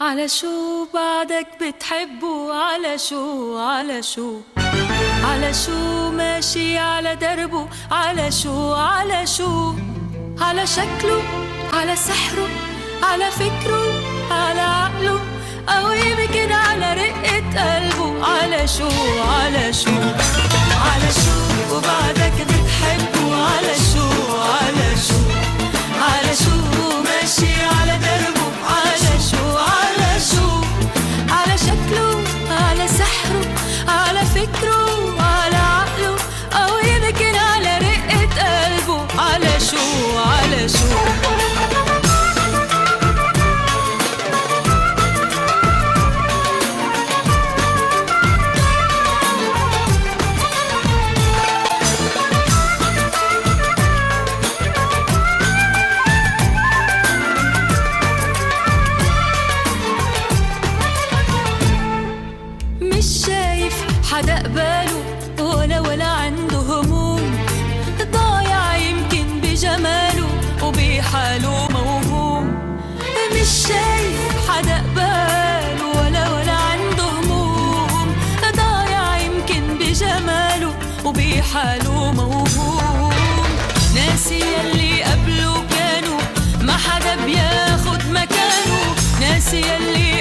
على شو بعدك بتحبه؟ على شو على شو على شو ماشي على دربه؟ على شو على شو على شكله، على سحره، على فكره، على عقله، أو يمكن على رقة قلبه. على شو على شو على شو وبعدك بتحبه؟ على شو على شو على شو ماشي على دربه؟ على شو على شو على شكله، على سحره، على فكره، على عقله، أو يمكن على رقة قلبه. على شو على شو مش شايف حدا قباله ولا عنده هموم، ضايع يمكن بجماله وبحاله موهوم. مش شايف حدا قباله ولا عنده هموم، ضايع يمكن بجماله وبحاله موهوم. ناسي يلي قبله كانوا ما حدا بياخد مكانه، ناسي يلي